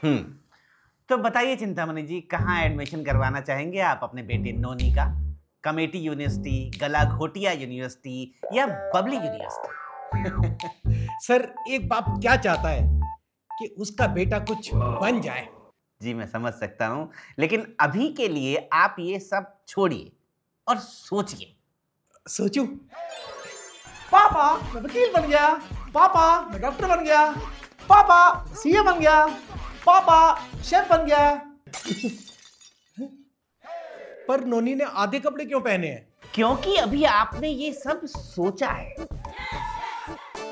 हम्म। तो बताइए चिंतामणि जी, कहाँ एडमिशन करवाना चाहेंगे आप अपने बेटे नोनी का? कमेटी यूनिवर्सिटी, गलाघोटिया यूनिवर्सिटी या बबली यूनिवर्सिटी? सर, एक बाप क्या चाहता है कि उसका बेटा कुछ बन जाए। जी मैं समझ सकता हूँ, लेकिन अभी के लिए आप ये सब छोड़िए और सोचिए। सोचूं? पापा मैं वकील बन गया, पापा मैं डॉक्टर बन गया, पापा सीए बन गया, पापा शेफ बन गया। पर नोनी ने आधे कपड़े क्यों पहने हैं? क्योंकि अभी आपने ये सब सोचा है,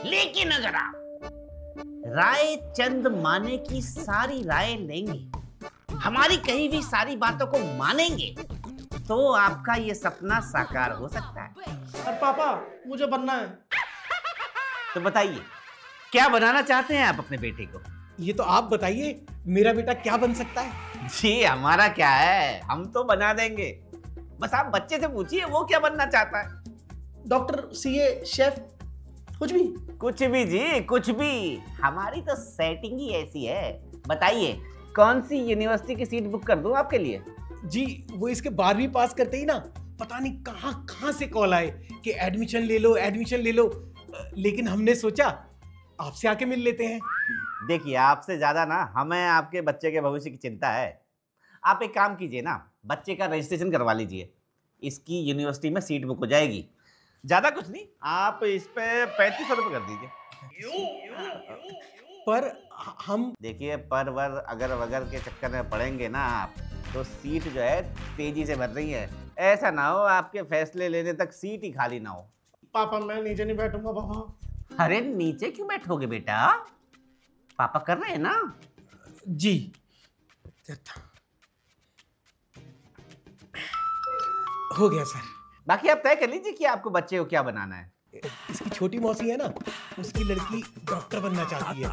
लेकिन अगर आप राय चंद माने की सारी राय लेंगे, हमारी कही हुई सारी बातों को मानेंगे, तो आपका ये सपना साकार हो सकता है। और पापा मुझे बनना है। तो बताइए, क्या बनाना चाहते हैं आप अपने बेटे को? ये तो आप बताइए, मेरा बेटा क्या बन सकता है? जी हमारा क्या है, हम तो बना देंगे। बस आप बच्चे से पूछिए वो क्या बनना चाहता है। डॉक्टर, सीए, शेफ, कुछ भी? कुछ भी जी, कुछ भी। हमारी तो सेटिंग ही ऐसी है। बताइए कौन सी यूनिवर्सिटी की सीट बुक कर दूं आपके लिए? जी वो इसके 12वीं पास करते ही ना पता नहीं कहां कहां से कॉल आए कि एडमिशन ले लो, एडमिशन ले लो। लेकिन हमने सोचा आपसे आके मिल लेते हैं। देखिए आपसे ज्यादा ना हमें आपके बच्चे के भविष्य की चिंता है। आप एक काम कीजिए ना, बच्चे का रजिस्ट्रेशन करवा लीजिए, इसकी यूनिवर्सिटी में सीट बुक हो जाएगी। ज्यादा कुछ नहीं, आप इस पे 3500 रुपये कर दीजिए। पर हम देखिए पर वर अगर वगर के चक्कर में पड़ेंगे ना आप, तो सीट जो है तेजी से भर रही है। ऐसा ना हो आपके फैसले लेने तक सीट ही खाली ना हो। पापा मैं नीचे नहीं बैठूंगा पापा। अरे नीचे क्यों बैठोगे बेटा, पापा कर रहे हैं ना। जी हो गया सर। बाकी आप तय कर लीजिए कि आपको बच्चे को क्या बनाना है। इसकी छोटी मौसी है ना, उसकी लड़की डॉक्टर बनना चाहती है,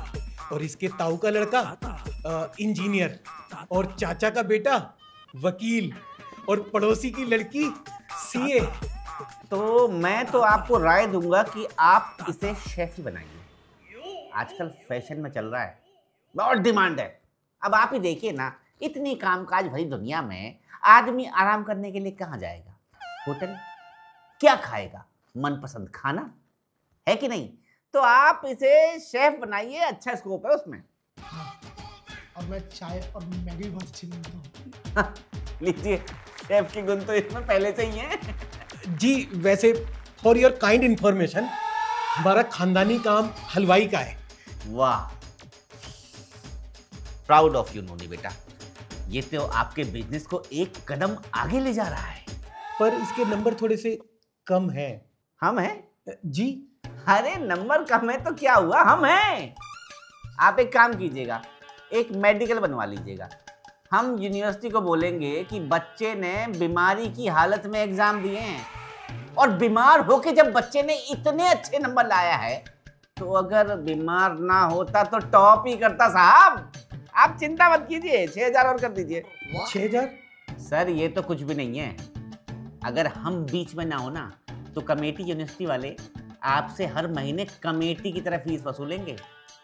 और इसके ताऊ का लड़का इंजीनियर, और चाचा का बेटा वकील, और पड़ोसी की लड़की सीए। तो मैं तो आपको राय दूंगा कि आप इसे शेफ ही बनाइए। आजकल फैशन में चल रहा है, बहुत डिमांड है। अब आप ही देखिए ना, इतनी कामकाज भरी दुनिया में आदमी आराम करने के लिए कहाँ जाएगा? होटल? क्या खाएगा? मनपसंद खाना है कि नहीं? तो आप इसे शेफ बनाइए, अच्छा स्कोप है उसमें। और मैं चाय और मैगी बहुत अच्छी बनाता हूँ। लीजिए, शेफ की गुण तो इसमें पहले से ही है। जी वैसे फॉर योर काइंड इंफॉर्मेशन, हमारा खानदानी काम हलवाई का है। वाह, प्राउड ऑफ यू नोनी बेटा। ये तो आपके बिजनेस को एक कदम आगे ले जा रहा है। पर इसके नंबर थोड़े से कम हैं। हम हैं? जी अरे नंबर कम है तो क्या हुआ, हम हैं। आप एक काम कीजिएगा, एक मेडिकल बनवा लीजिएगा। हम यूनिवर्सिटी को बोलेंगे कि बच्चे ने बीमारी की हालत में एग्जाम दिए हैं, और बीमार होके जब बच्चे ने इतने अच्छे नंबर लाया है, तो अगर बीमार ना होता तो टॉप ही करता साहब। आप चिंता मत कीजिए, 6000 और कर दीजिए। 6000? सर ये तो कुछ भी नहीं है। अगर हम बीच में ना हो ना, तो कमेटी यूनिवर्सिटी वाले आपसे हर महीने कमेटी की तरह फीस वसूलेंगे,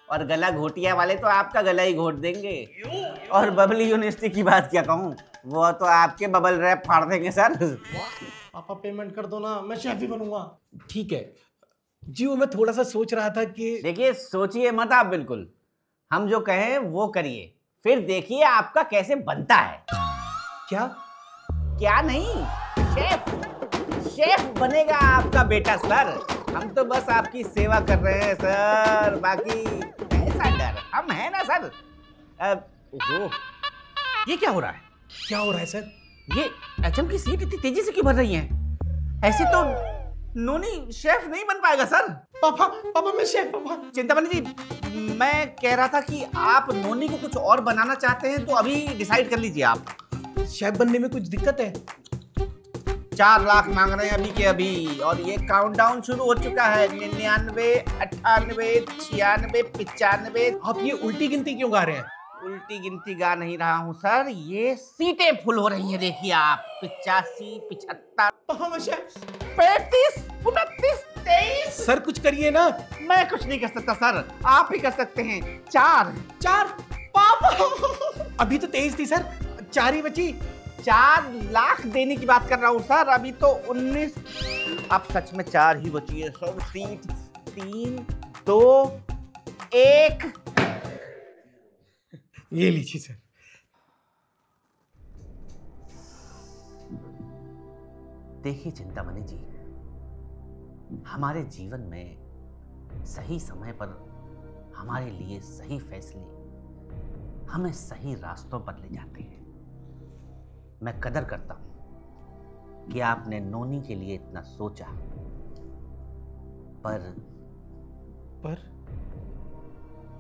और गला घोटिया वाले तो आपका गला ही घोट देंगे। और बबली यूनिवर्सिटी की बात क्या कहूँ, वो तो आपके बबल रैप फाड़ देंगे सर। पापा पेमेंट कर दो ना, मैं शेफ ही बनूंगा। ठीक है जी, वो मैं थोड़ा सा सोच रहा था कि देखिए सोचिए मत आप, बिल्कुल हम जो कहें वो करिए, फिर देखिए आपका कैसे बनता है। क्या क्या नहीं, शेफ, शेफ बनेगा आपका बेटा सर। हम तो बस आपकी सेवा कर रहे हैं सर, बाकी ऐसा डर हम है ना सर। ओहो, ये क्या हो रहा है? क्या हो रहा है सर? ये एचएम की सीट इतनी तेजी से क्यों भर रही है? ऐसे तो नोनी शेफ नहीं बन पाएगा सर। पापा पापा मैं शेफ। पापा चिंतामणि जी, मैं कह रहा था कि आप नोनी को कुछ और बनाना चाहते हैं तो अभी डिसाइड कर लीजिए आप। शेफ बनने में कुछ दिक्कत है? 4 लाख मांग रहे हैं अभी के अभी, और ये काउंटडाउन शुरू हो चुका है। 99, 98, 96, 95। आप ये उल्टी गिनती क्यों गा रहे हैं? उल्टी गिनती गा नहीं रहा हूँ सर, ये सीटें फुल हो रही हैं। देखिए आप, 85, 75, 35, 29, 23। सर कुछ करिए ना। मैं कुछ नहीं कर सकता सर, आप ही कर सकते हैं। 4, पापा अभी तो 23 थी सर, 4 ही बची। 4 लाख देने की बात कर रहा हूँ सर, अभी तो 19। अब सच में 4 ही बची है सर। 3 2 1। ये लीजिए सर। देखिए चिंतामणि जी, हमारे जीवन में सही समय पर हमारे लिए सही फैसले हमें सही रास्तों पर ले जाते हैं। मैं कदर करता हूं कि आपने नोनी के लिए इतना सोचा, पर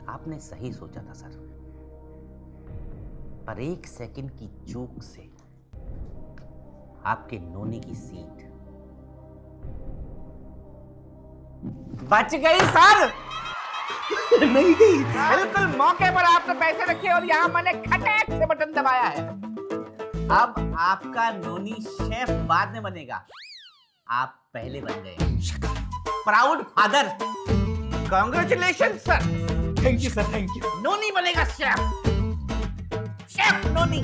आपने सही सोचा था सर, पर 1 सेकंड की चूक से आपके नोनी की सीट बच गई सर। नहीं गई। बिल्कुल मौके पर आपने पैसे रखे और यहाँ मैंने खटैक से बटन दबाया है। अब आपका नोनी शेफ बाद में बनेगा, आप पहले बन गए। Proud father, congratulation sir. Thank you sir, thank you. Noni बनेगा शेफ, शेफ नोनी।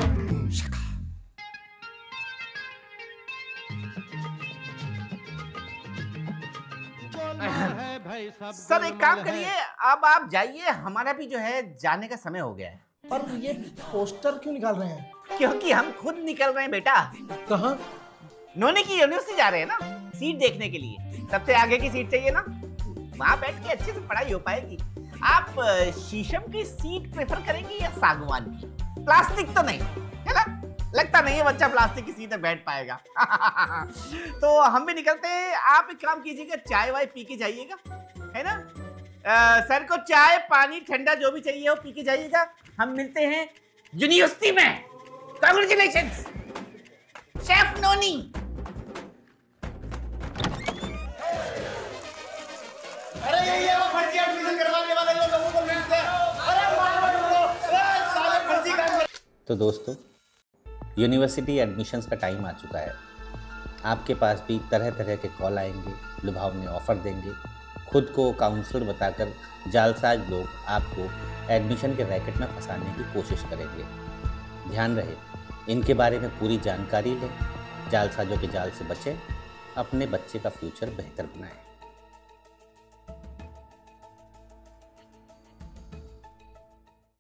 सर एक काम करिए, अब आप जाइए, हमारा भी जो है जाने का समय हो गया है। पर ये पोस्टर क्यों निकाल रहे हैं? क्योंकि हम खुद निकल रहे हैं बेटा। कहाँ? नोनी की यूनिवर्सिटी जा रहे हैं ना, सीट देखने के लिए। सबसे आगे की सीट चाहिए ना, वहां बैठ के अच्छे से पढ़ाई हो पाएगी। आप शीशम की सीट प्रेफर करेंगे या सागवान की? प्लास्टिक तो नहीं है ना, लगता नहीं है बच्चा प्लास्टिक की सीट में बैठ पाएगा। तो हम भी निकलते हैं। आप एक काम कीजिएगा, चाय वाय पी के जाइएगा, है ना। सर को चाय पानी ठंडा जो भी चाहिए हो पी के जाइएगा। हम मिलते हैं यूनिवर्सिटी में। कांग्रेचुलेशंस शेफ नोनी। अरे ये वो फर्जी एडमिशन करवाने वाले लोगों को मिलते हैं। अरे साले फर्जी काम। तो दोस्तों, यूनिवर्सिटी एडमिशन्स का टाइम आ चुका है। आपके पास भी तरह तरह के कॉल आएंगे, लुभावने ऑफर देंगे, खुद को काउंसलर बताकर जालसाज लोग आपको एडमिशन के रैकेट में फंसाने की कोशिश करेंगे। ध्यान रहे, इनके बारे में पूरी जानकारी लें, जालसाजों के जाल से बचें, अपने बच्चे का फ्यूचर बेहतर बनाएं।